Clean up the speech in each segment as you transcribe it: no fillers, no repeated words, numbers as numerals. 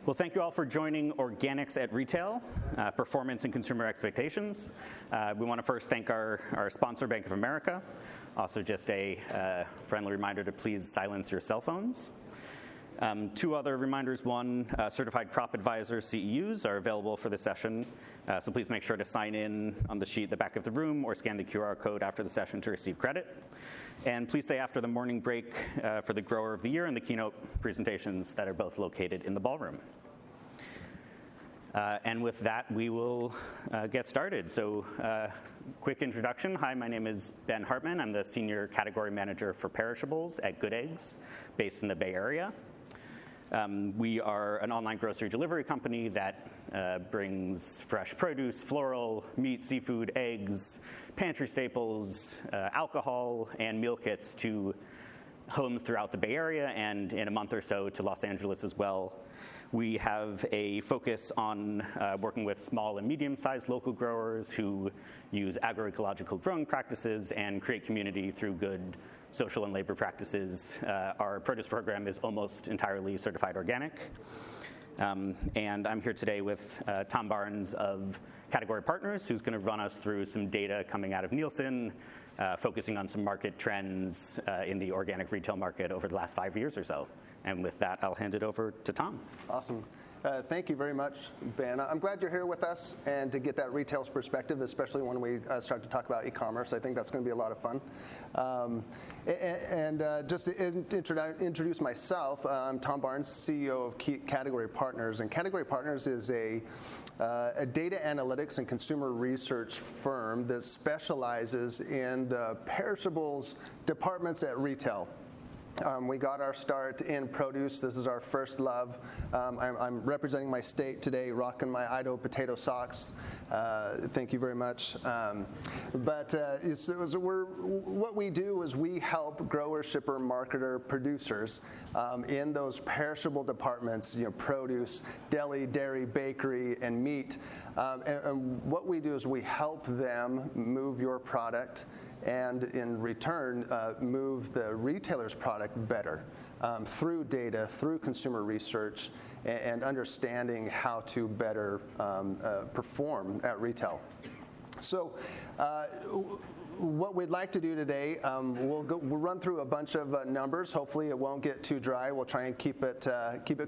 Well, thank you all for joining Organics at Retail, Performance and Consumer Expectations. We want to first thank our sponsor, Bank of America. Also just a friendly reminder to please silence your cell phones. Two other reminders. One, certified crop advisor CEUs are available for the session, so please make sure to sign in on the sheet at the back of the room or scan the QR code after the session to receive credit. And please stay after the morning break for the Grower of the Year and the keynote presentations that are both located in the ballroom. And with that, we will get started. So quick introduction. Hi, my name is Ben Hartman. I'm the Senior Category Manager for Perishables at Good Eggs, based in the Bay Area. We are an online grocery delivery company that brings fresh produce, floral, meat, seafood, eggs, pantry staples, alcohol, and meal kits to homes throughout the Bay Area and in a month or so to Los Angeles as well. We have a focus on working with small and medium-sized local growers who use agroecological growing practices and create community through good social and labor practices. Our produce program is almost entirely certified organic. And I'm here today with Tom Barnes of Category Partners, who's going to run us through some data coming out of Nielsen, focusing on some market trends in the organic retail market over the last 5 years or so. And with that, I'll hand it over to Tom. Awesome. Thank you very much, Ben. I'm glad you're here with us and to get that retail's perspective, especially when we start to talk about e-commerce. I think that's going to be a lot of fun. Just to introduce myself, I'm Tom Barnes, CEO of Category Partners. And Category Partners is a data analytics and consumer research firm that specializes in the perishables departments at retail. We got our start in produce. This is our first love. I'm representing my state today, rocking my Idaho potato socks. Thank you very much. What we do is we help grower, shipper, marketer, producers in those perishable departments, produce, deli, dairy, bakery, and meat. And what we do is we help them move your product and in return, move the retailer's product better through data, through consumer research, and understanding how to better perform at retail. So what we'd like to do today, we'll run through a bunch of numbers. Hopefully it won't get too dry. We'll try and keep it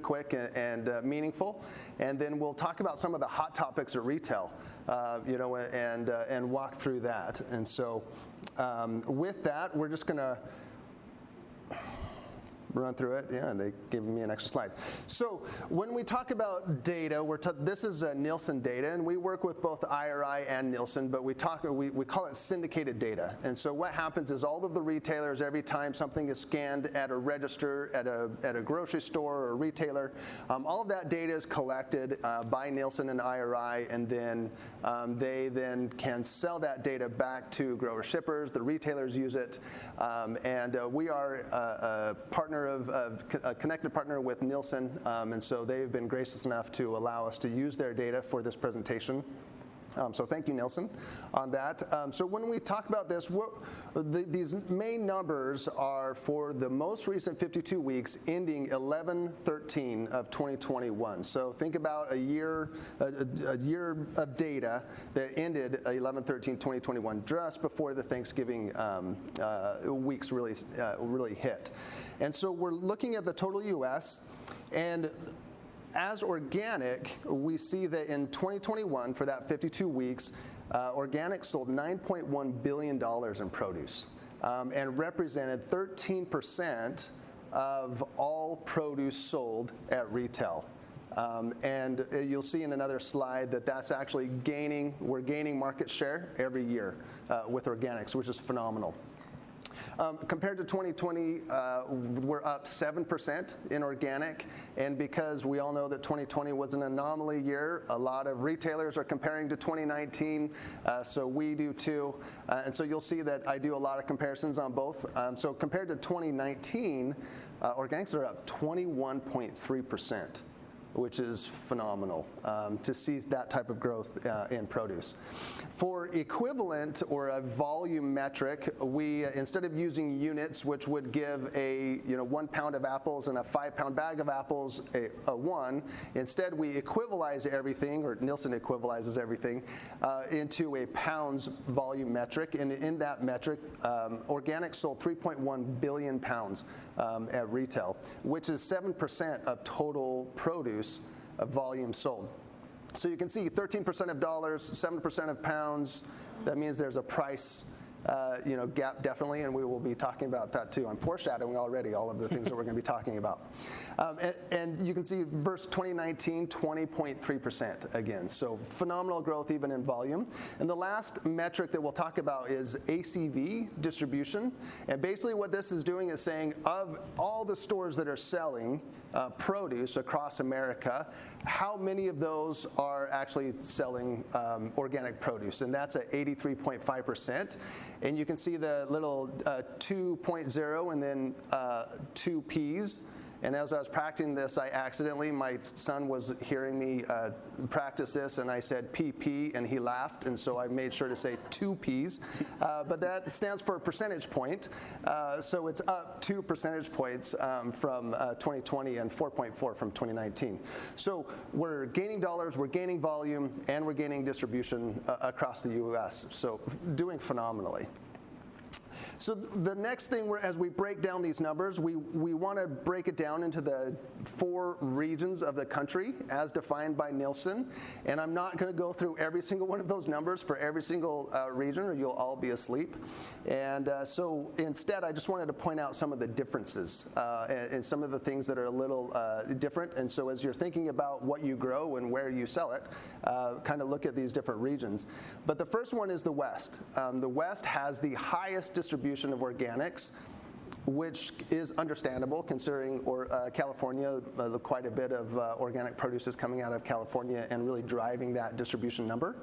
quick and meaningful. And then we'll talk about some of the hot topics at retail, and walk through that. And so with that, we're just going to run through it. Yeah, they gave me an extra slide. So when we talk about data, this is Nielsen data, and we work with both IRI and Nielsen, but we call it syndicated data. And so what happens is all of the retailers, every time something is scanned at a register, at a grocery store or a retailer, all of that data is collected by Nielsen and IRI, and then they then can sell that data back to grower shippers. The retailers use it, and we are a partner a connected partner with Nielsen, and so they've been gracious enough to allow us to use their data for this presentation. So thank you, Nielsen, on that. So when we talk about this, these main numbers are for the most recent 52 weeks ending 11/13 of 2021. So think about a year of data that ended 11/13/2021, just before the Thanksgiving weeks really hit. And so we're looking at the total U.S., and as organic, we see that in 2021, for that 52 weeks, organic sold $9.1 billion in produce and represented 13% of all produce sold at retail. And you'll see in another slide that that's actually we're gaining market share every year with organics, which is phenomenal. Compared to 2020, we're up 7% in organic, and because we all know that 2020 was an anomaly year, a lot of retailers are comparing to 2019, so we do too. And so you'll see that I do a lot of comparisons on both. So compared to 2019, organics are up 21.3%. which is phenomenal to see that type of growth in produce. For equivalent or a volume metric, we instead of using units, which would give a 1 pound of apples and a 5 pound bag of apples a 1, instead we equivalize everything, or Nielsen equivalizes everything, into a pounds volume metric. And in that metric, organic sold 3.1 billion pounds at retail, which is 7% of total produce volume sold. So you can see 13% of dollars, 7% of pounds. That means there's a price gap, definitely, and we will be talking about that too. I'm foreshadowing already all of the things that we're going to be talking about. And you can see verse 2019, 20.3% again. So phenomenal growth even in volume. And the last metric that we'll talk about is ACV distribution. And basically what this is doing is saying of all the stores that are selling produce across America, how many of those are actually selling organic produce? And that's at 83.5%. And you can see the little 2.0 and then 2 Ps. And as I was practicing this, my son was hearing me practice this, and I said PP, and he laughed, and so I made sure to say 2 Ps. But that stands for percentage point. So it's up 2 percentage points from 2020 and 4.4 from 2019. So we're gaining dollars, we're gaining volume, and we're gaining distribution across the U.S. So doing phenomenally. So the next thing, as we break down these numbers, we want to break it down into the 4 regions of the country as defined by Nielsen. And I'm not going to go through every single one of those numbers for every single region, or you'll all be asleep. And so instead, I just wanted to point out some of the differences and some of the things that are a little different. And so as you're thinking about what you grow and where you sell it, kind of look at these different regions. But the first one is the West. The West has the highest distribution of organics, which is understandable considering California, quite a bit of organic produce is coming out of California and really driving that distribution number.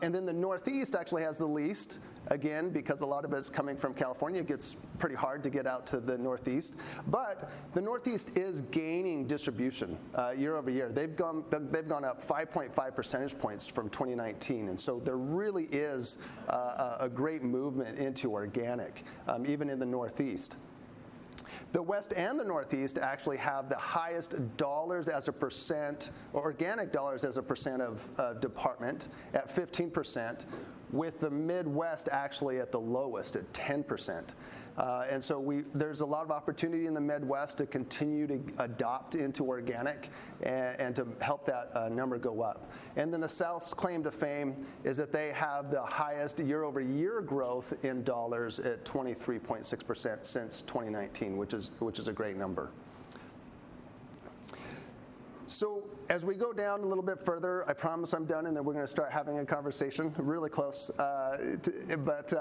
And then the Northeast actually has the least, again, because a lot of it's coming from California. It gets pretty hard to get out to the Northeast. But the Northeast is gaining distribution year over year. They've gone up 5.5 percentage points from 2019. And so there really is a great movement into organic, even in the Northeast. The West and the Northeast actually have the highest dollars as a percent, or organic dollars as a percent of department at 15%, with the Midwest actually at the lowest at 10%. And so there's a lot of opportunity in the Midwest to continue to adopt into organic and to help that number go up. And then the South's claim to fame is that they have the highest year-over-year growth in dollars at 23.6% since 2019, which is a great number. So as we go down a little bit further, I promise I'm done, and then we're going to start having a conversation really close. But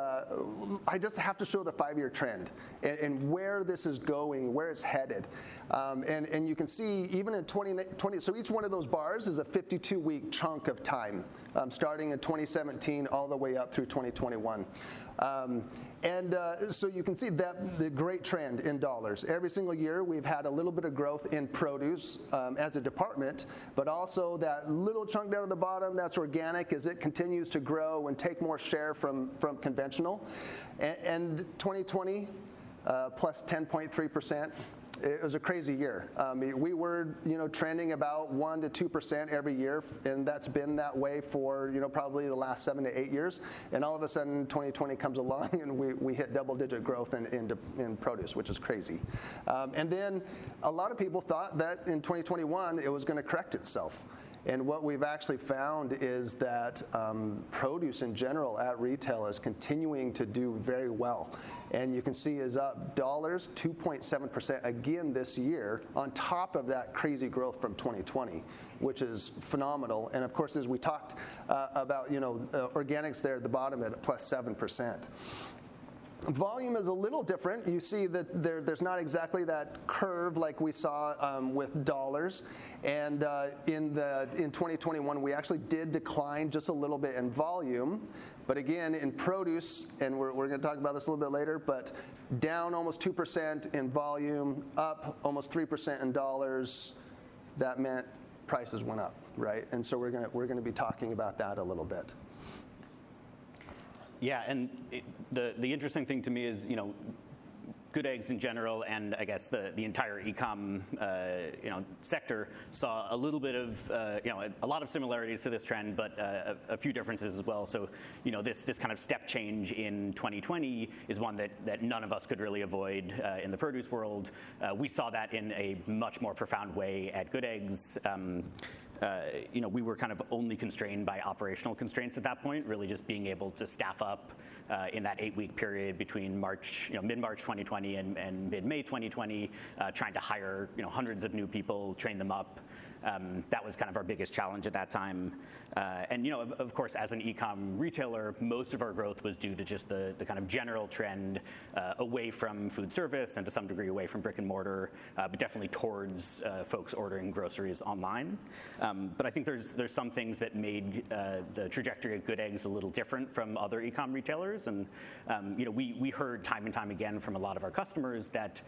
I just have to show the 5-year trend and where this is going, where it's headed. And you can see even in 2020, so each one of those bars is a 52-week chunk of time, starting in 2017 all the way up through 2021. So you can see that the great trend in dollars. Every single year we've had a little bit of growth in produce as a department, but also that little chunk down at the bottom, that's organic, as it continues to grow and take more share from conventional. And 2020, plus 10.3%. It was a crazy year. We were, trending about 1% to 2% every year, and that's been that way for, probably the last 7 to 8 years. And all of a sudden, 2020 comes along, and we hit double-digit growth in produce, which is crazy. And then a lot of people thought that in 2021 it was going to correct itself. And what we've actually found is that produce in general at retail is continuing to do very well. And you can see is up dollars, 2.7% again this year, on top of that crazy growth from 2020, which is phenomenal. And of course, as we talked about, organics there at the bottom at plus 7%. Volume is a little different. You see that there's not exactly that curve like we saw with dollars. And in 2021, we actually did decline just a little bit in volume. But again, in produce, and we're going to talk about this a little bit later, but down almost 2% in volume, up almost 3% in dollars, that meant prices went up, right? And so we're going to be talking about that a little bit. Yeah, and the interesting thing to me is, Good Eggs in general, and I guess the entire e-com sector saw a little bit of a lot of similarities to this trend, but a few differences as well. So this kind of step change in 2020 is one that none of us could really avoid in the produce world. We saw that in a much more profound way at Good Eggs. We were kind of only constrained by operational constraints at that point, really just being able to staff up in that 8-week period between mid-March 2020 and mid-May 2020, trying to hire hundreds of new people, train them up. That was kind of our biggest challenge at that time. And of course, as an e-com retailer, most of our growth was due to just the kind of general trend away from food service and to some degree away from brick and mortar, but definitely towards folks ordering groceries online. But I think there's some things that made the trajectory of Good Eggs a little different from other e-com retailers. And we heard time and time again from a lot of our customers that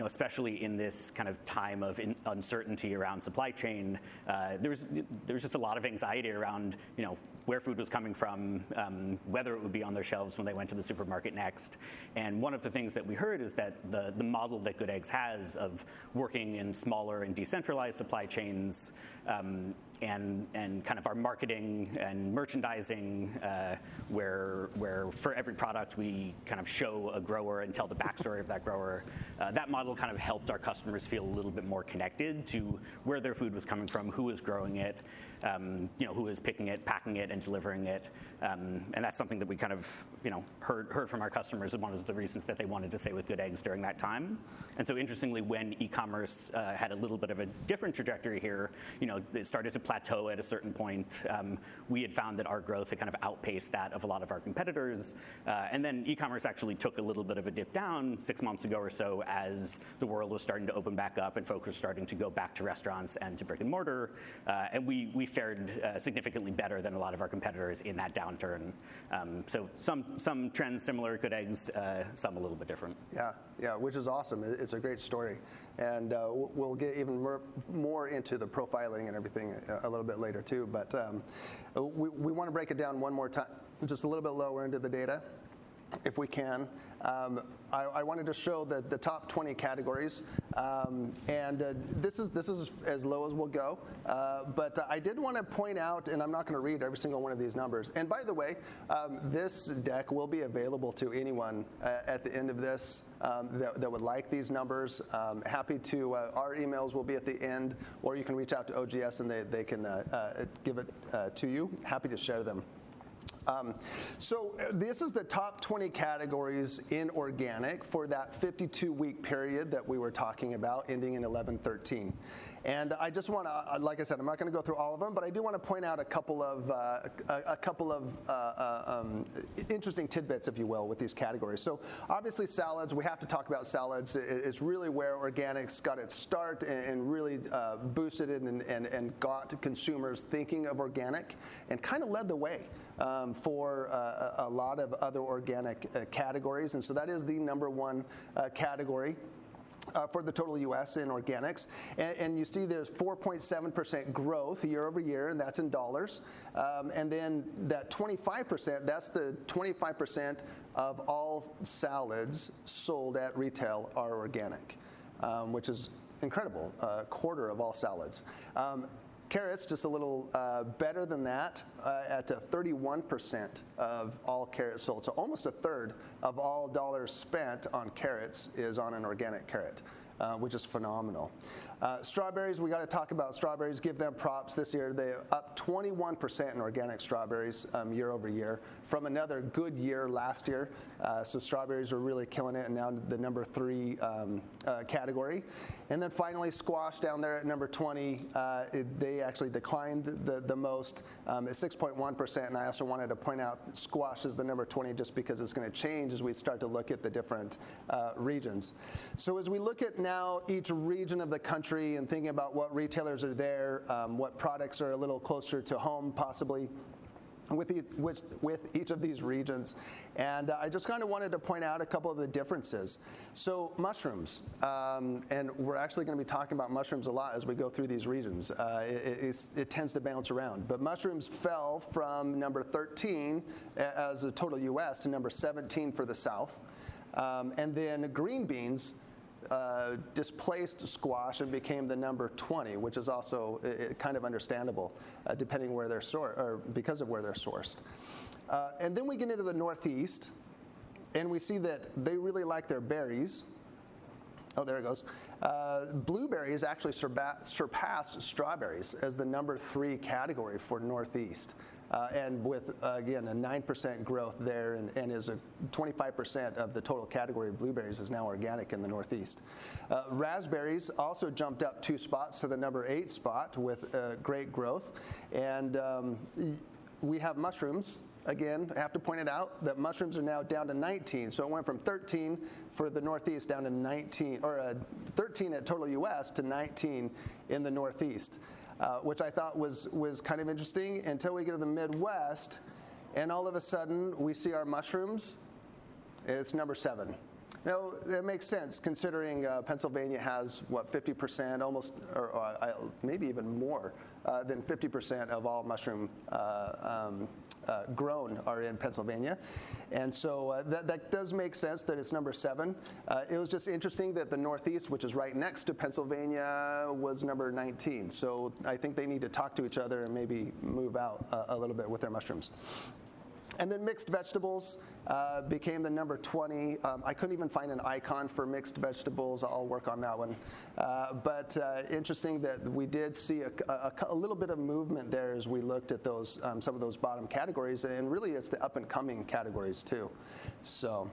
especially in this kind of time of uncertainty around supply chain, there was just a lot of anxiety around where food was coming from, whether it would be on their shelves when they went to the supermarket next. And one of the things that we heard is that the model that Good Eggs has of working in smaller and decentralized supply chains, and kind of our marketing and merchandising, where for every product we kind of show a grower and tell the backstory of that grower. That model kind of helped our customers feel a little bit more connected to where their food was coming from, who was growing it, who was picking it, packing it, and delivering it. And that's something that we kind of heard from our customers as one of the reasons that they wanted to stay with Good Eggs during that time. And so interestingly, when e-commerce had a little bit of a different trajectory here, it started to plateau at a certain point. We had found that our growth had kind of outpaced that of a lot of our competitors. And then e-commerce actually took a little bit of a dip down 6 months ago or so as the world was starting to open back up and folks were starting to go back to restaurants and to brick and mortar. And we fared significantly better than a lot of our competitors in that downturn. So some trends similar, Good Eggs, some a little bit different. Yeah, which is awesome. It's a great story. And we'll get even more into the profiling and everything a little bit later too. But we want to break it down one more time, just a little bit lower into the data, if we can. I wanted to show the top 20 categories, and this is as low as we'll go. But I did want to point out, and I'm not going to read every single one of these numbers. And by the way, this deck will be available to anyone at the end of this that would like these numbers. Happy to. Our emails will be at the end, or you can reach out to OGS and they can give it to you. Happy to share them. So this is the top 20 categories in organic for that 52-week period that we were talking about, ending in 11/13. And I just want to, like I said, I'm not going to go through all of them, but I do want to point out a couple of interesting tidbits, if you will, with these categories. So obviously salads, we have to talk about salads. It's really where organics got its start and really boosted it and got consumers thinking of organic and kind of led the way for a lot of other organic categories. And so that is the number one category for the total U.S. in organics. And you see there's 4.7% growth year over year, and that's in dollars. And then that 25%, that's the 25% of all salads sold at retail are organic, which is incredible, a quarter of all salads. Carrots, just a little better than that, at 31% of all carrots sold. So almost a third of all dollars spent on carrots is on an organic carrot, which is phenomenal. Strawberries, we got to talk about strawberries, give them props this year. They're up 21% in organic strawberries year over year from another good year last year. So strawberries are really killing it, and now the number 3 category. And then finally, squash down there at number 20. They actually declined the most at 6.1%. And I also wanted to point out that squash is the number 20 just because it's going to change as we start to look at the different regions. So as we look at now each region of the country and thinking about what retailers are there, what products are a little closer to home possibly, with each of these regions. And I just kind of wanted to point out a couple of the differences. So mushrooms, and we're actually going to be talking about mushrooms a lot as we go through these regions. It tends to bounce around. But mushrooms fell from number 13 as a total US to number 17 for the South. And then green beans displaced squash and became the number 20, which is also kind of understandable, depending where they're or because of where they're sourced. And then we get into the Northeast, and we see that they really like their berries. Oh, there it goes. Blueberries actually surpassed strawberries as the number 3 category for Northeast. And with, again, a 9% growth there, and is 25% of the total category of blueberries is now organic in the Northeast. Raspberries also jumped up 2 spots to the number 8 spot with great growth. And we have mushrooms. Again, I have to point it out that mushrooms are now down to 19. So it went from 13 for the Northeast down to 19, or 13 at total US to 19 in the Northeast. Which I thought was kind of interesting until we get to the Midwest, and all of a sudden we see our mushrooms. It's number 7. Now, that makes sense considering Pennsylvania has, 50%, almost, or maybe even more than 50% of all mushroom grown are in Pennsylvania. And so that does make sense that it's number 7. It was just interesting that the Northeast, which is right next to Pennsylvania, was number 19. So I think they need to talk to each other and maybe move out a little bit with their mushrooms. And then mixed vegetables became the number 20. I couldn't even find an icon for mixed vegetables. I'll work on that one. But interesting that we did see a little bit of movement there as we looked at those some of those bottom categories. And really, it's the up-and-coming categories, too. So,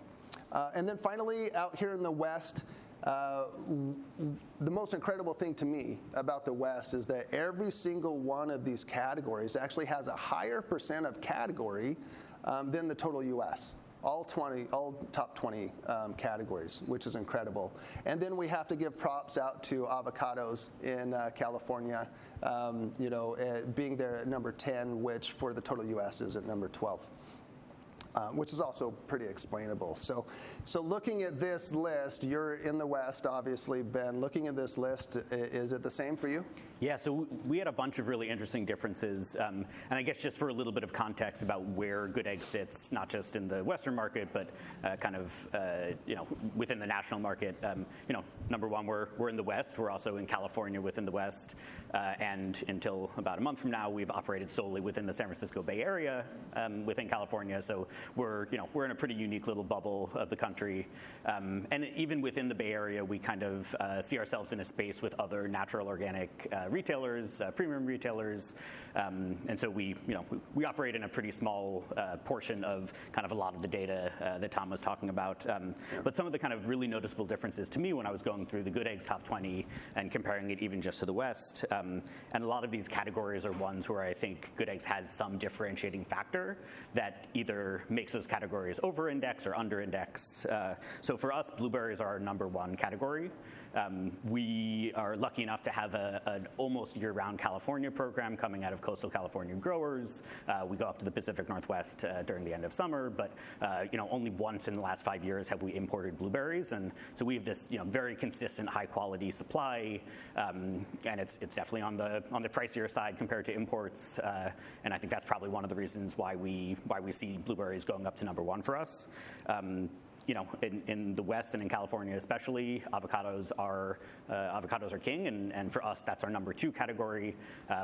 and then finally, out here in the West, the most incredible thing to me about the West is that every single one of these categories actually has a higher percent of category than the total US. All top 20 categories, which is incredible. And then we have to give props out to avocados in California, being there at number 10, which for the total US is at number 12. Which is also pretty explainable. So looking at this list, you're in the West, obviously, Ben. Looking at this list, is it the same for you? Yeah, so we had a bunch of really interesting differences. And I guess just for a little bit of context about where Good Egg sits, not just in the Western market, but within the national market. Number one, we're in the West. We're also in California within the West. And until about a month from now, we've operated solely within the San Francisco Bay Area within California. So we're in a pretty unique little bubble of the country. And even within the Bay Area, we kind of see ourselves in a space with other natural organic retailers, premium retailers. And so we operate in a pretty small portion of kind of a lot of the data that Tom was talking about. But some of the kind of really noticeable differences to me when I was going through the Good Eggs Top 20 and comparing it even just to the West, and a lot of these categories are ones where I think Good Eggs has some differentiating factor that either makes those categories over-index or under-index. So for us, blueberries are our number 1 category. We are lucky enough to have an almost year-round California program coming out of coastal California growers. We go up to the Pacific Northwest during the end of summer, but only once in the last 5 years have we imported blueberries, and so we have this very consistent, high-quality supply, and it's definitely on the pricier side compared to imports, and I think that's probably one of the reasons why we see blueberries going up to number 1 for us. In the West and in California especially, avocados are king, and for us, that's our number 2 category.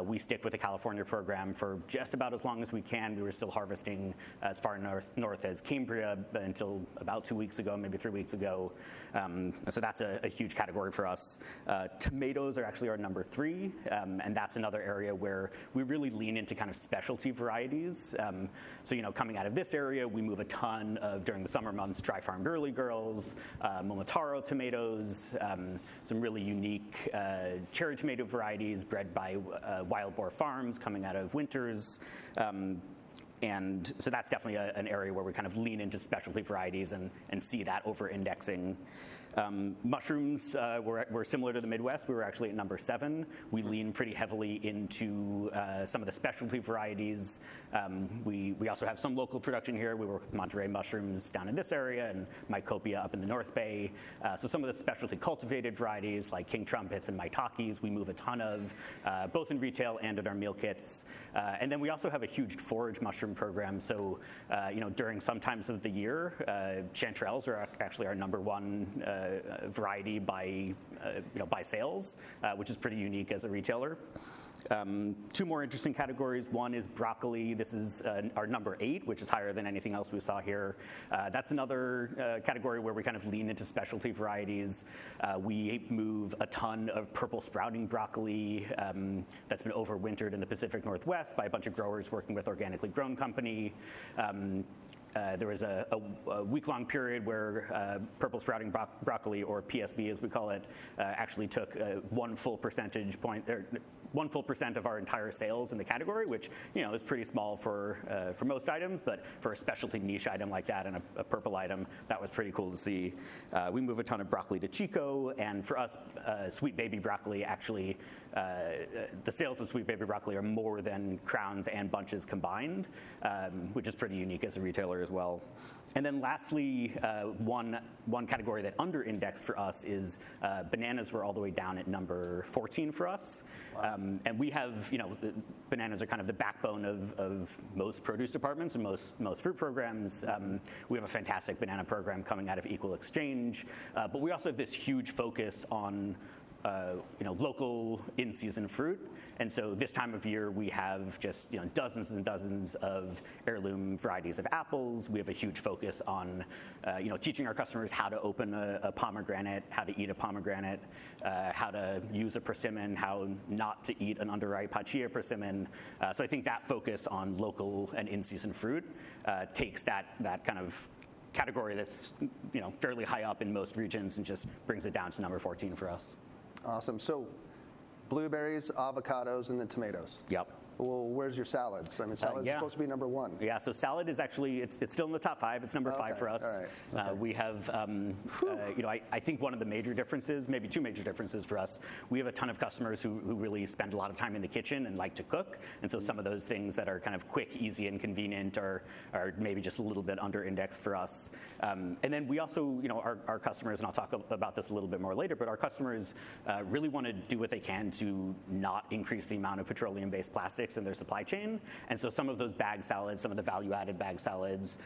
We stick with the California program for just about as long as we can. We were still harvesting as far north as Cambria until about 2 weeks ago, maybe 3 weeks ago. So that's a huge category for us. Tomatoes are actually our number 3, and that's another area where we really lean into kind of specialty varieties. So coming out of this area, we move a ton of, during the summer months, dry farmed Early Girls, Momotaro tomatoes, some really unique cherry tomato varieties bred by Wild Boar Farms coming out of Winters. And so that's definitely an area where we kind of lean into specialty varieties and see that over-indexing. Mushrooms were similar to the Midwest. We were actually at number 7. We lean pretty heavily into some of the specialty varieties. We also have some local production here. We work with Monterey Mushrooms down in this area and Mycopia up in the North Bay. So some of the specialty cultivated varieties like King Trumpets and Maitakis we move a ton of, both in retail and in our meal kits. And then we also have a huge forage mushroom program. So during some times of the year, chanterelles are actually our number 1 variety by sales, which is pretty unique as a retailer. 2 more interesting categories. One is broccoli. This is our number 8, which is higher than anything else we saw here. That's another category where we kind of lean into specialty varieties. We move a ton of purple sprouting broccoli that's been overwintered in the Pacific Northwest by a bunch of growers working with Organically Grown Company. There was a week-long period where purple sprouting broccoli, or PSB as we call it, actually took 1 full percentage point, or 1 full % of our entire sales in the category, which is pretty small for most items, but for a specialty niche item like that and a purple item, that was pretty cool to see. We move a ton of broccoli to Chico, and for us, sweet baby broccoli actually, the sales of sweet baby broccoli are more than crowns and bunches combined, which is pretty unique as a retailer as well. And then lastly, one category that under-indexed for us is bananas were all the way down at number 14 for us. Wow. And we have, bananas are kind of the backbone of most produce departments and most fruit programs. We have a fantastic banana program coming out of Equal Exchange, but we also have this huge focus on local in-season fruit. And so this time of year, we have just dozens and dozens of heirloom varieties of apples. We have a huge focus on teaching our customers how to open a pomegranate, how to eat a pomegranate, how to use a persimmon, how not to eat an underripe Hachiya persimmon. So I think that focus on local and in-season fruit takes that kind of category that's fairly high up in most regions and just brings it down to number 14 for us. Awesome. So blueberries, avocados, and then tomatoes. Yep. Well, where's your salads? I mean, salads is supposed to be number 1. Yeah, so salad is actually, it's still in the top 5. It's number 5 for us. All right. Okay. We have, I think one of the major differences, maybe 2 major differences for us, we have a ton of customers who really spend a lot of time in the kitchen and like to cook. And so some of those things that are kind of quick, easy, and convenient are maybe just a little bit under-indexed for us. And then we also, our customers, and I'll talk about this a little bit more later, but our customers really want to do what they can to not increase the amount of petroleum-based plastics in their supply chain. And so some of those bag salads, some of the value-added bag salads,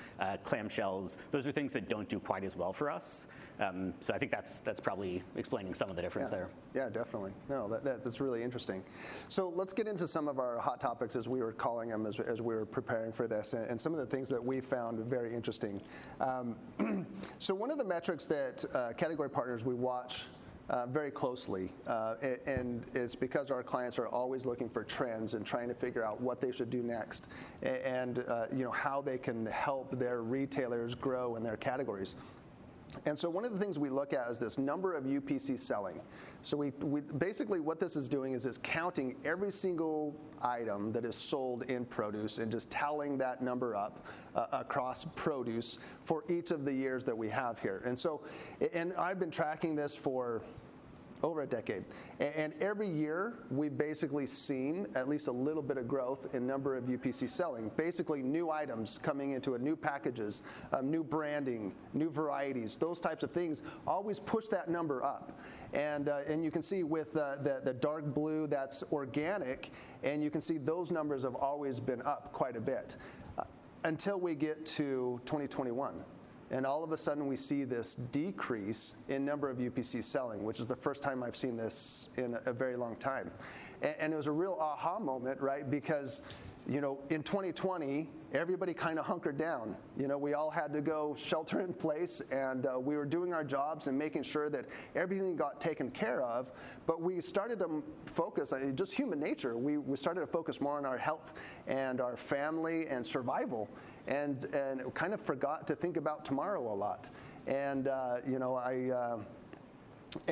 clamshells, those are things that don't do quite as well for us. So I think that's probably explaining some of the difference there. Yeah, definitely. No, that's really interesting. So let's get into some of our hot topics, as we were calling them as we were preparing for this, and some of the things that we found very interesting. So one of the metrics that category partners we watch very closely, and it's because our clients are always looking for trends and trying to figure out what they should do next, and how they can help their retailers grow in their categories. And so one of the things we look at is this number of UPC selling. So we basically what this is doing is it's counting every single item that is sold in produce and just tallying that number up across produce for each of the years that we have here. And I've been tracking this for over a decade. And every year, we've basically seen at least a little bit of growth in number of UPC selling. Basically, new items coming into it, new packages, new branding, new varieties, those types of things always push that number up. And you can see with the dark blue, that's organic, and you can see those numbers have always been up quite a bit until we get to 2021. And all of a sudden, we see this decrease in number of UPC selling, which is the first time I've seen this in a very long time. And it was a real aha moment, right? Because, in 2020, everybody kind of hunkered down. We all had to go shelter in place, and we were doing our jobs and making sure that everything got taken care of. But we started to focus on just human nature. We started to focus more on our health and our family and survival, and kind of forgot to think about tomorrow a lot. And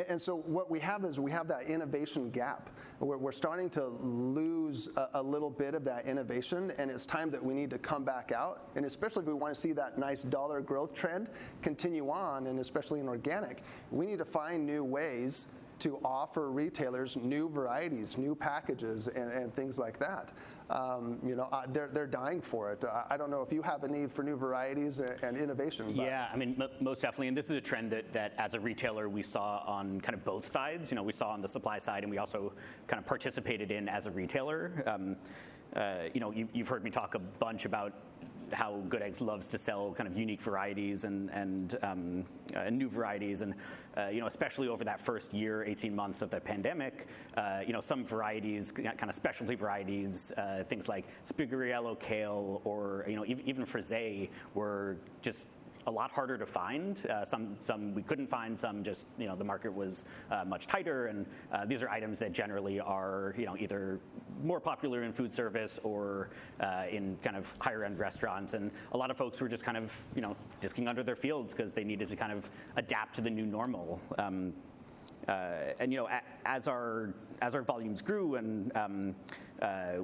and so what we have is we have that innovation gap we're starting to lose a little bit of that innovation, and it's time that we need to come back out. And especially if we want to see that nice dollar growth trend continue on, and especially in organic, we need to find new ways to offer retailers new varieties, new packages, and things like that. They're dying for it. I don't know if you have a need for new varieties and innovation. Yeah, I mean, most definitely. And this is a trend that as a retailer we saw on kind of both sides. We saw on the supply side, and we also kind of participated in as a retailer. You've heard me talk a bunch about how Good Eggs loves to sell kind of unique varieties and new varieties, and especially over that first year, 18 months of the pandemic, some varieties, kind of specialty varieties, things like Spigariello kale or even frisee were just a lot harder to find. Some we couldn't find. Some just the market was much tighter, and these are items that generally are either more popular in food service or in kind of higher end restaurants. And a lot of folks were just kind of disking under their fields because they needed to kind of adapt to the new normal. As our volumes grew, and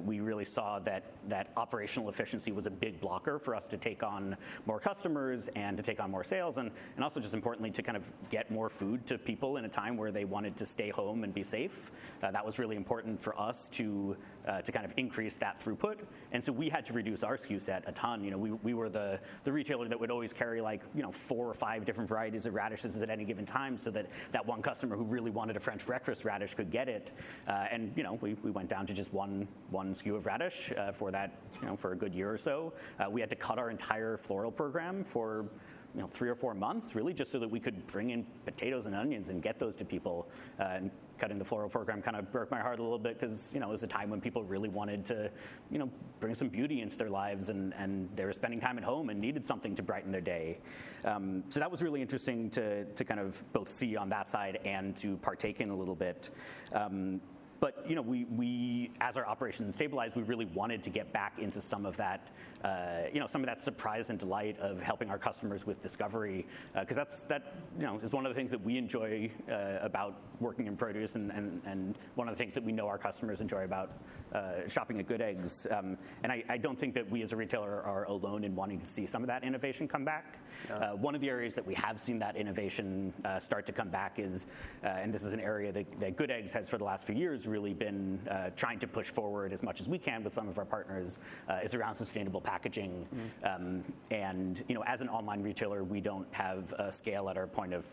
we really saw that operational efficiency was a big blocker for us to take on more customers and to take on more sales, and also just importantly to kind of get more food to people in a time where they wanted to stay home and be safe. That was really important for us to kind of increase that throughput, and so we had to reduce our SKU set a ton. We were the retailer that would always carry 4 or 5 different varieties of radishes at any given time, so that one customer who really wanted a French breakfast radish could get it. And we went down to just one SKU of radish for that, for a good year or so. We had to cut our entire floral program for 3 or 4 months, really, just so that we could bring in potatoes and onions and get those to people. And cutting the floral program kind of broke my heart a little bit because it was a time when people really wanted to bring some beauty into their lives, and they were spending time at home and needed something to brighten their day. So that was really interesting to kind of both see on that side and to partake in a little bit. But we as our operations stabilized, we really wanted to get back into some of that, some of that surprise and delight of helping our customers with discovery, because that is one of the things that we enjoy about working in produce, and one of the things that we know our customers enjoy about shopping at Good Eggs. And I don't think that we as a retailer are alone in wanting to see some of that innovation come back. Yeah. One of the areas that we have seen that innovation start to come back is, and this is an area that Good Eggs has for the last few years really been trying to push forward as much as we can with some of our partners, is around sustainable packaging. And as an online retailer, we don't have a scale at our point of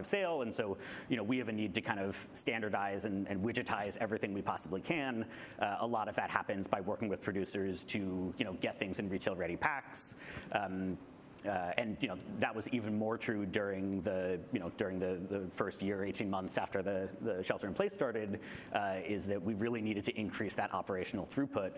sale, and so we have a need to kind of standardize and widgetize everything we possibly can. A lot of that happens by working with producers to get things in retail ready packs. And that was even more true during the first year, 18 months after the shelter in place started, is that we really needed to increase that operational throughput.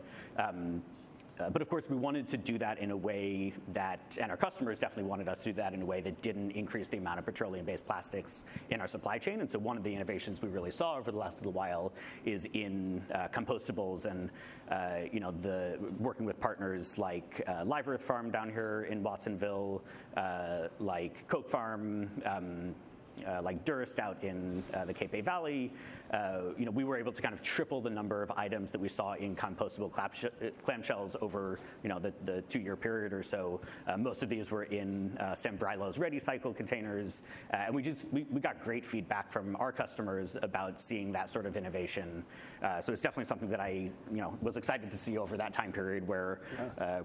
But of course, we wanted to do that in a way that, and our customers definitely wanted us to do that in a way that didn't increase the amount of petroleum-based plastics in our supply chain. And so one of the innovations we really saw over the last little while is in compostables, and the working with partners like Live Earth Farm down here in Watsonville, like Coke Farm, like Durst out in the Cape Bay Valley. We were able to kind of triple the number of items that we saw in compostable clamshells over the 2-year period or so. Most of these were in Sam Brylo's ReadyCycle containers, and we got great feedback from our customers about seeing that sort of innovation. So it's definitely something that I was excited to see over that time period where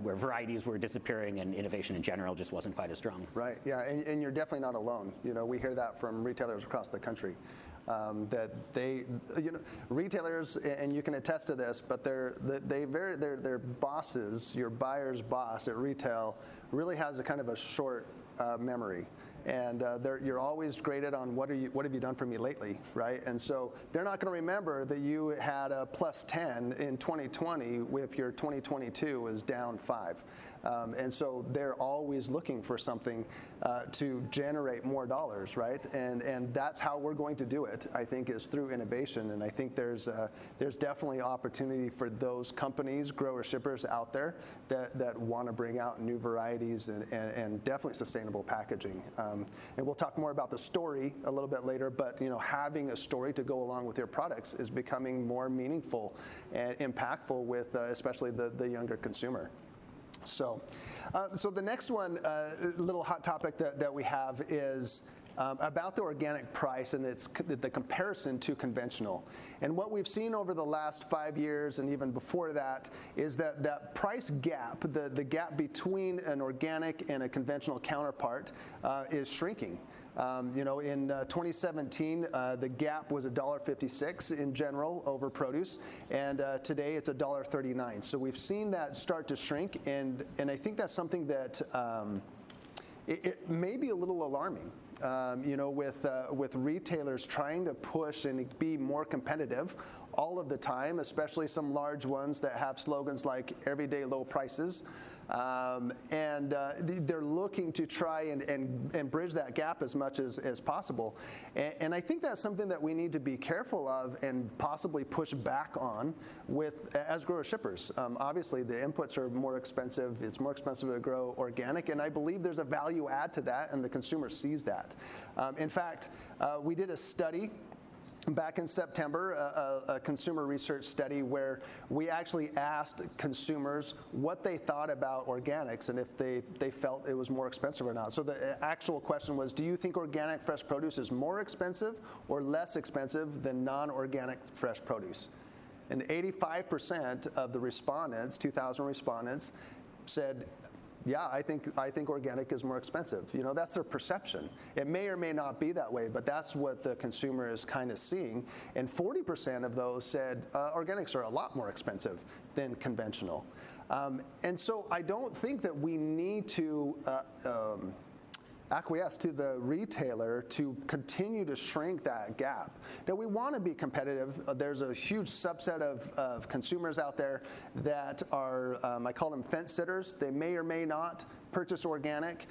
varieties were disappearing and innovation in general just wasn't quite as strong. Right. Yeah, and you're definitely not alone. We hear that from retailers across the country. That they, retailers, and you can attest to this, but their bosses, your buyer's boss at retail, really has a kind of a short memory. And you're always graded on what have you done for me lately, right? And so they're not going to remember that you had a +10 in 2020 if your 2022 was down 5. And so they're always looking for something to generate more dollars, right? And that's how we're going to do it, I think, is through innovation. And I think there's definitely opportunity for those companies, growers, shippers out there that want to bring out new varieties and definitely sustainable packaging. And we'll talk more about the story a little bit later, but having a story to go along with your products is becoming more meaningful and impactful with especially the younger consumer. So the next one, little hot topic that we have is about the organic price and the comparison to conventional. And what we've seen over the last 5 years and even before that is that price gap, the gap between an organic and a conventional counterpart is shrinking. In 2017, the gap was $1.56 in general over produce, and today it's $1.39. So we've seen that start to shrink, and I think that's something that it may be a little alarming. With retailers trying to push and be more competitive all of the time, especially some large ones that have slogans like everyday low prices. They're looking to try and bridge that gap as much as possible. And I think that's something that we need to be careful of and possibly push back on as grower shippers. Obviously, the inputs are more expensive. It's more expensive to grow organic, and I believe there's a value add to that, and the consumer sees that. In fact, we did a study back in September, a consumer research study where we actually asked consumers what they thought about organics and if they felt it was more expensive or not. So the actual question was, do you think organic fresh produce is more expensive or less expensive than non-organic fresh produce? And 85% of the respondents, 2,000 respondents, said, yeah, I think organic is more expensive. That's their perception. It may or may not be that way, but that's what the consumer is kind of seeing. And 40% of those said organics are a lot more expensive than conventional. And so I don't think that we need to acquiesce to the retailer to continue to shrink that gap. Now, we want to be competitive. There's a huge subset of consumers out there that are, I call them fence sitters. They may or may not purchase organic,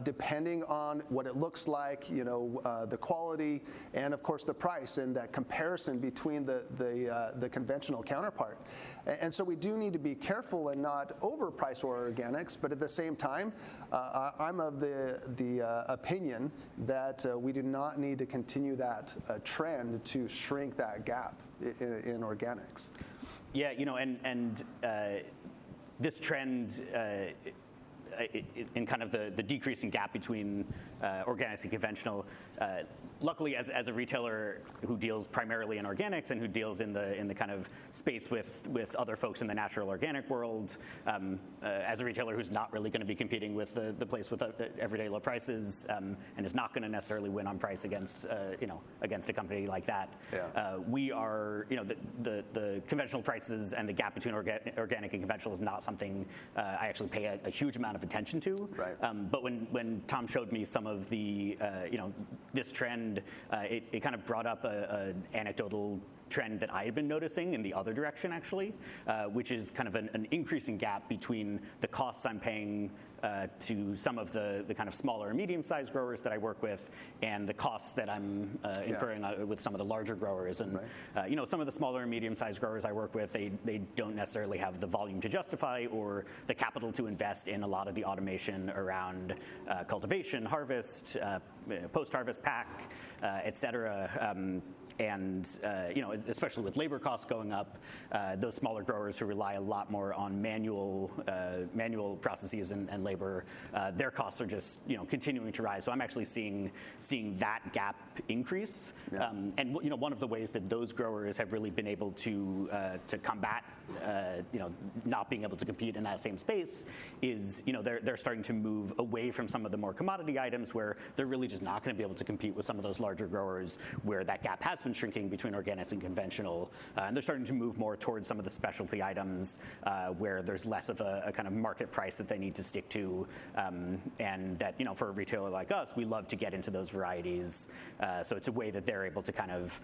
depending on what it looks like, the quality, and of course the price, and that comparison between the conventional counterpart. And so we do need to be careful and not overprice our organics, but at the same time, I'm of the opinion that we do not need to continue that trend to shrink that gap in organics. Yeah, and this trend in kind of the decreasing gap between organics and conventional. Luckily, as a retailer who deals primarily in organics and who deals in the kind of space with other folks in the natural organic world, as a retailer who's not really going to be competing with the place with everyday low prices and is not going to necessarily win on price against a company like that. Yeah. We are the conventional prices and the gap between organic and conventional is not something I actually pay a huge amount of attention to. Right. But when Tom showed me some of the this trend, it kind of brought up an anecdotal trend that I had been noticing in the other direction, actually, which is kind of an increasing gap between the costs I'm paying to some of the kind of smaller and medium-sized growers that I work with, and the costs that I'm incurring with some of the larger growers. And right. Some of the smaller and medium-sized growers I work with, they don't necessarily have the volume to justify or the capital to invest in a lot of the automation around cultivation, harvest, post-harvest pack, et cetera. And especially with labor costs going up, those smaller growers who rely a lot more on manual processes and labor, their costs are just continuing to rise. So I'm actually seeing that gap increase. Yeah. And one of the ways that those growers have really been able to combat not being able to compete in that same space is they're starting to move away from some of the more commodity items where they're really just not going to be able to compete with some of those larger growers where that gap has been shrinking between organics and conventional, and they're starting to move more towards some of the specialty items where there's less of a kind of market price that they need to stick to, and that for a retailer like us, we love to get into those varieties. So it's a way that they're able to kind of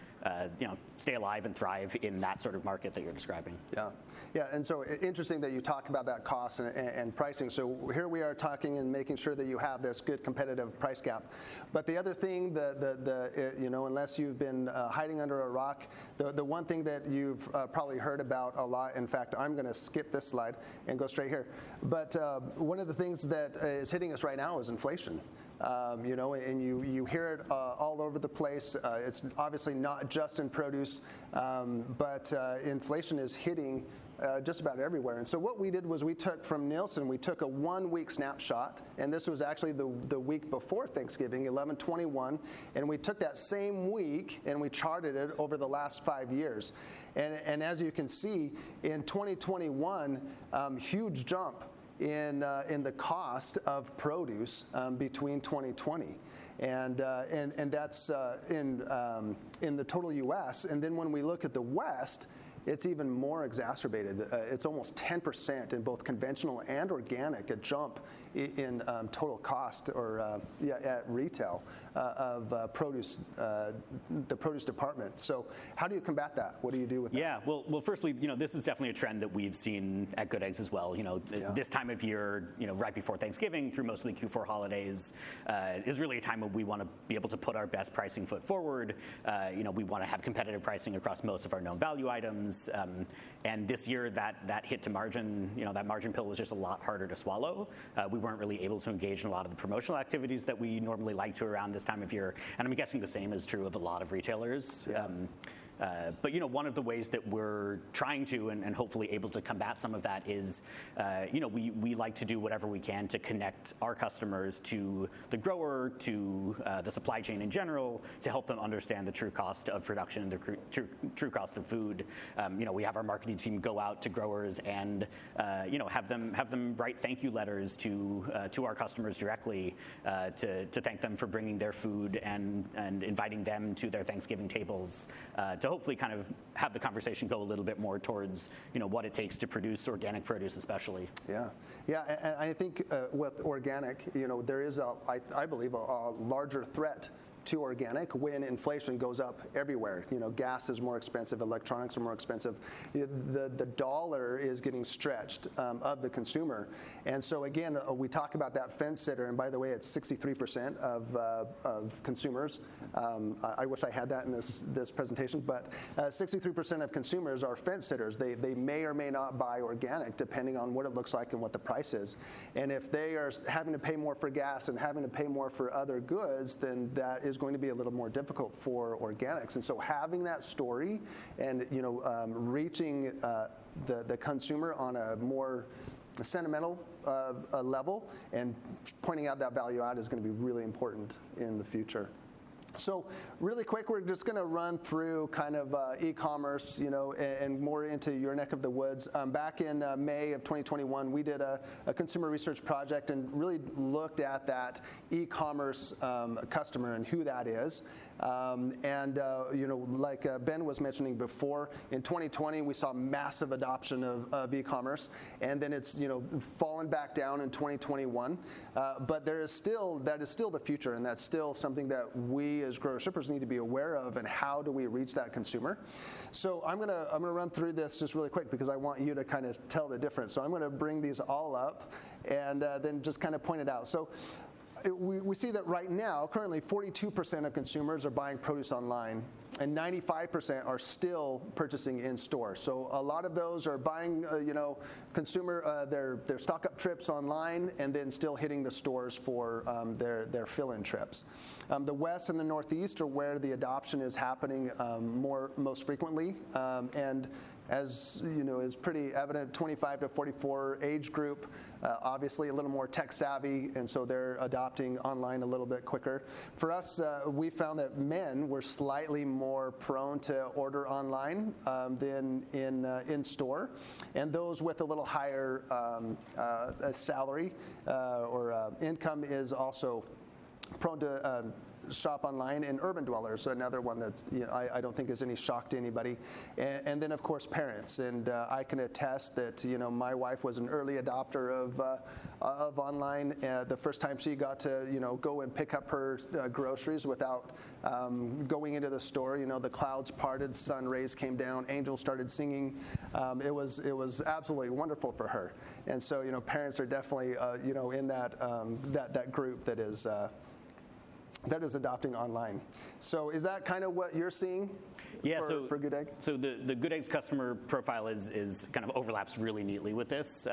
stay alive and thrive in that sort of market that you're describing. Yeah, and so interesting that you talk about that cost and pricing. So here we are talking and making sure that you have this good competitive price gap. But the other thing, unless you've been hiding under a rock, the one thing that you've probably heard about a lot, in fact, I'm going to skip this slide and go straight here. But one of the things that is hitting us right now is inflation. And you hear it all over the place. It's obviously not just in produce, but inflation is hitting just about everywhere. And so what we did was we took from Nielsen, we took a 1-week snapshot, and this was actually the week before Thanksgiving, 11/21, and we took that same week and we charted it over the last 5 years. And as you can see, in 2021, huge jump in the cost of produce between 2020, and that's in the total U.S. And then when we look at the West, it's even more exacerbated. It's almost 10% in both conventional and organic, a jump in total cost or at retail of produce, the produce department. So how do you combat that? What do you do with that? Yeah, well, firstly, this is definitely a trend that we've seen at Good Eggs as well. This time of year, right before Thanksgiving through most of the Q4 holidays, is really a time when we want to be able to put our best pricing foot forward. We want to have competitive pricing across most of our known value items. And this year, that hit to margin, that margin pill was just a lot harder to swallow. We weren't really able to engage in a lot of the promotional activities that we normally like to around this time of year. And I'm guessing the same is true of a lot of retailers. Yeah. But one of the ways that we're trying to and hopefully able to combat some of that is, we like to do whatever we can to connect our customers to the grower, to the supply chain in general, to help them understand the true cost of production, the true cost of food. We have our marketing team go out to growers and have them write thank you letters to our customers directly to thank them for bringing their food and inviting them to their Thanksgiving tables to hopefully kind of have the conversation go a little bit more towards what it takes to produce organic produce, especially. Yeah, and I think with organic, there is I believe a larger threat to organic when inflation goes up everywhere. Gas is more expensive, electronics are more expensive. The dollar is getting stretched of the consumer. And so again, we talk about that fence sitter, and by the way, it's 63% of consumers. I wish I had that in this presentation, but 63% of consumers are fence sitters. They may or may not buy organic depending on what it looks like and what the price is. And if they are having to pay more for gas and having to pay more for other goods, then that is going to be a little more difficult for organics. And so having that story and reaching the consumer on a more sentimental level and pointing out that value add is going to be really important in the future. So really quick, we're just going to run through kind of e-commerce, and more into your neck of the woods. Back in May of 2021, we did a consumer research project and really looked at that e-commerce customer and who that is. Like Ben was mentioning before, in 2020 we saw massive adoption of e-commerce, and then it's fallen back down in 2021. But that is still the future, and that's still something that we as grower shippers need to be aware of. And how do we reach that consumer? So I'm gonna run through this just really quick because I want you to kind of tell the difference. So I'm going to bring these all up and then just kind of point it out. So we see that right now, currently 42% of consumers are buying produce online, and 95% are still purchasing in store. So a lot of those are buying, consumer their stock up trips online, and then still hitting the stores for their fill-in trips. The West and the Northeast are where the adoption is happening most frequently, and as is pretty evident, 25 to 44 age group, obviously a little more tech savvy, and so they're adopting online a little bit quicker. For us, we found that men were slightly more prone to order online than in store, and those with a little higher salary or income is also prone to shop online, and urban dwellers, another one that I don't think is any shock to anybody. And then, of course, parents. And I can attest that my wife was an early adopter of online. The first time she got to go and pick up her groceries without going into the store, the clouds parted, sun rays came down, angels started singing. It was absolutely wonderful for her. And so parents are definitely in that group that is adopting online. So is that kind of what you're seeing? Yeah, for Good Egg? So the Good Eggs customer profile is kind of overlaps really neatly with this.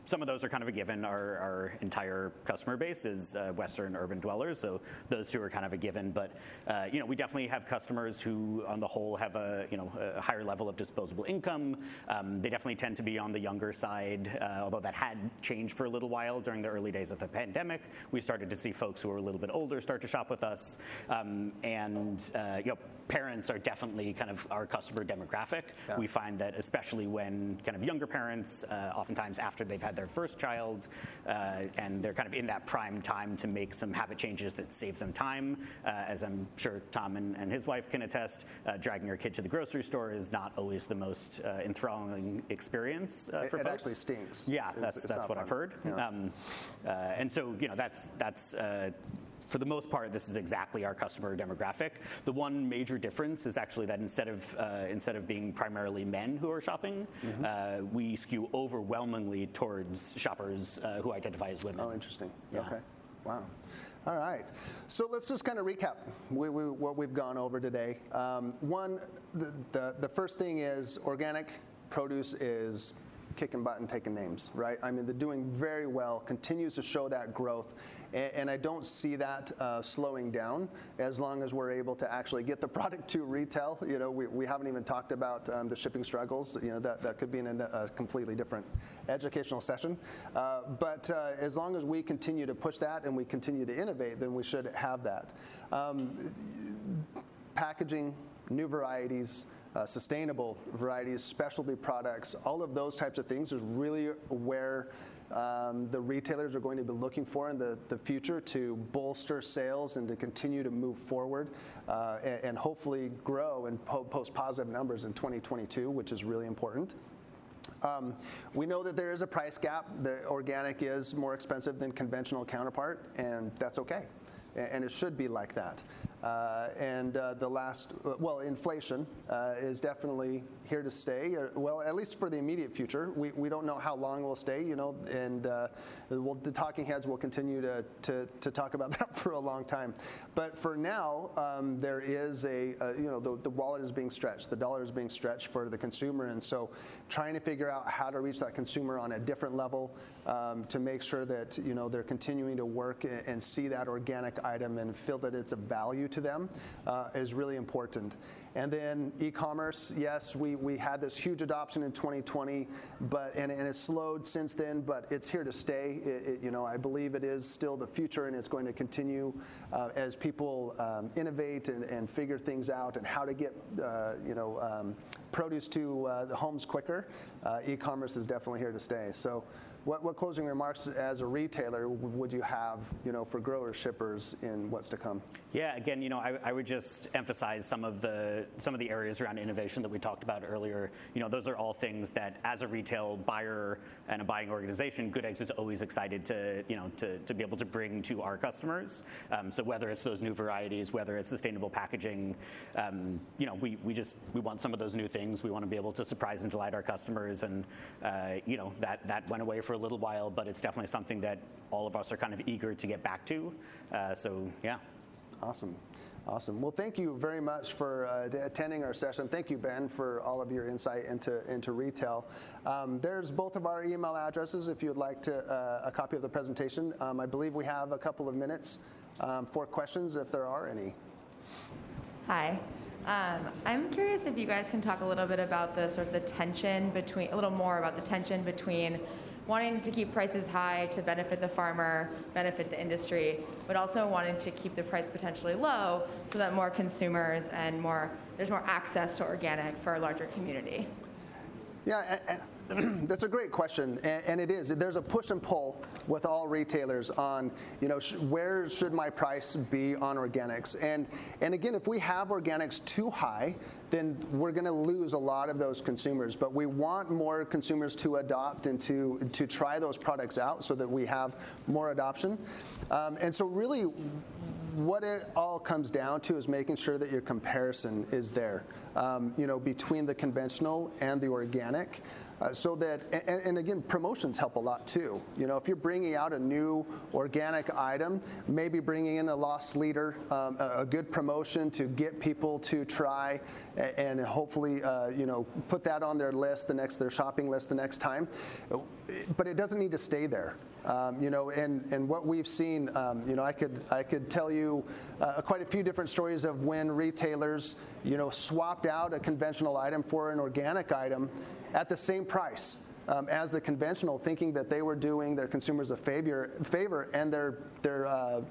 Some of those are kind of a given. Our entire customer base is Western urban dwellers, so those two are kind of a given. But we definitely have customers who, on the whole, have a higher level of disposable income. They definitely tend to be on the younger side, although that had changed for a little while during the early days of the pandemic. We started to see folks who were a little bit older start to shop with us, parents are definitely kind of our customer demographic. Yeah. We find that especially when kind of younger parents, oftentimes after they've had their first child, and they're kind of in that prime time to make some habit changes that save them time. As I'm sure Tom and his wife can attest, dragging your kid to the grocery store is not always the most enthralling experience for folks. It actually stinks. Yeah, that's what I've heard. Yeah. And so that's for the most part, this is exactly our customer demographic. The one major difference is actually that instead of being primarily men who are shopping, we skew overwhelmingly towards shoppers who identify as women. Oh, interesting. Yeah. Okay. Wow. All right. So let's just kind of recap what we've gone over today. One, the first thing is organic produce is kicking butt and taking names, right? I mean, they're doing very well, continues to show that growth, and I don't see that slowing down as long as we're able to actually get the product to retail. We haven't even talked about the shipping struggles. That could be in a completely different educational session. But as long as we continue to push that and we continue to innovate, then we should have that. Packaging, new varieties, sustainable varieties, specialty products, all of those types of things is really where the retailers are going to be looking for in the future to bolster sales and to continue to move forward and hopefully grow and post positive numbers in 2022, which is really important. We know that there is a price gap. The organic is more expensive than conventional counterpart, and that's okay. And it should be like that. Inflation is definitely here to stay. Well, at least for the immediate future. We don't know how long we'll stay, and the talking heads will continue to talk about that for a long time. But for now, there is the wallet is being stretched, the dollar is being stretched for the consumer, and so trying to figure out how to reach that consumer on a different level to make sure that they're continuing to work and see that organic item and feel that it's a value to them is really important. And then e-commerce, yes, we had this huge adoption in 2020, and it slowed since then, but it's here to stay. I believe it is still the future, and it's going to continue as people innovate and figure things out and how to get produce to the homes quicker. E-commerce is definitely here to stay. So what closing remarks as a retailer would you have, for growers, shippers in what's to come? Yeah, again, I would just emphasize some of the areas around innovation that we talked about earlier. Those are all things that, as a retail buyer and a buying organization, Good Eggs is always excited to be able to bring to our customers. So whether it's those new varieties, whether it's sustainable packaging, we want some of those new things. We want to be able to surprise and delight our customers, and that went away for a little while, but it's definitely something that all of us are kind of eager to get back to. So yeah. Awesome. Well, thank you very much for attending our session. Thank you, Ben, for all of your insight into retail. There's both of our email addresses if you'd like a copy of the presentation. I believe we have a couple of minutes for questions, if there are any. Hi. I'm curious if you guys can talk a little bit about a little more about the tension between wanting to keep prices high to benefit the farmer, benefit the industry, but also wanting to keep the price potentially low so that more consumers and there's more access to organic for a larger community. Yeah, and that's a great question, and it is. There's a push and pull with all retailers on, where should my price be on organics? And again, if we have organics too high, then we're going to lose a lot of those consumers. But we want more consumers to adopt and to try those products out so that we have more adoption. And so really, what it all comes down to is making sure that your comparison is there, between the conventional and the organic. So that, and again, promotions help a lot too. If you're bringing out a new organic item, maybe bringing in a loss leader, a good promotion to get people to try, and hopefully, put that on their list, their shopping list the next time. But it doesn't need to stay there. And what we've seen, I could tell you quite a few different stories of when retailers, swapped out a conventional item for an organic item at the same price as the conventional, thinking that they were doing their consumers a favor, and their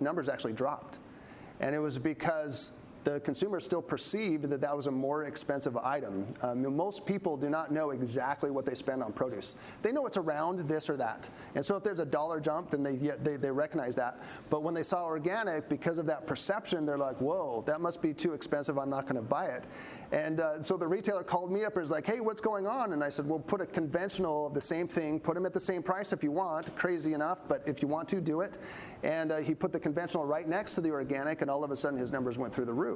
numbers actually dropped. And it was because the consumer still perceived that that was a more expensive item. Most people do not know exactly what they spend on produce. They know it's around this or that. And so if there's a dollar jump, then they recognize that. But when they saw organic, because of that perception, they're like, whoa, that must be too expensive. I'm not going to buy it. And so the retailer called me up and was like, hey, what's going on? And I said, well, put a conventional of the same thing, put them at the same price if you want. Crazy enough, but if you want to, do it. And he put the conventional right next to the organic, and all of a sudden his numbers went through the roof.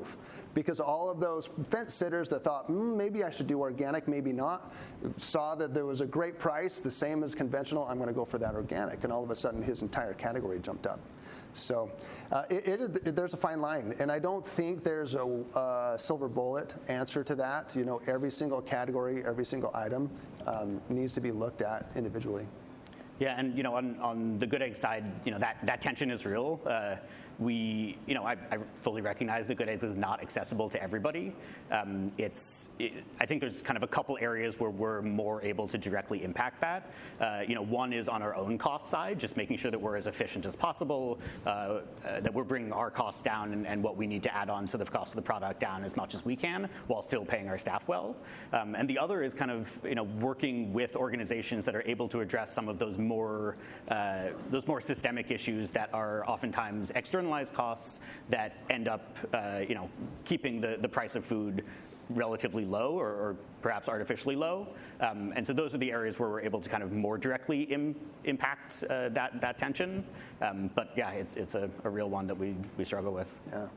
Because all of those fence sitters that thought, maybe I should do organic, maybe not, saw that there was a great price, the same as conventional, I'm going to go for that organic. And all of a sudden his entire category jumped up. So there's a fine line, and I don't think there's a silver bullet answer to that. Every single category, every single item needs to be looked at individually. Yeah, and on the Good Eggs side, that tension is real. I fully recognize that Good Eggs is not accessible to everybody. I think there's kind of a couple areas where we're more able to directly impact that. One is on our own cost side, just making sure that we're as efficient as possible, that we're bringing our costs down and what we need to add on to the cost of the product down as much as we can, while still paying our staff well. And the other is kind of working with organizations that are able to address some of those more systemic issues that are oftentimes externalized costs that end up keeping the price of food relatively low or perhaps artificially low. And so those are the areas where we're able to kind of more directly impact that tension. But yeah, it's a real one that we struggle with. Yeah.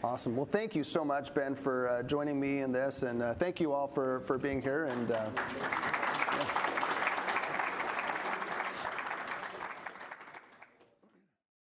Awesome. Well, thank you so much, Ben, for joining me in this, and thank you all for being here. And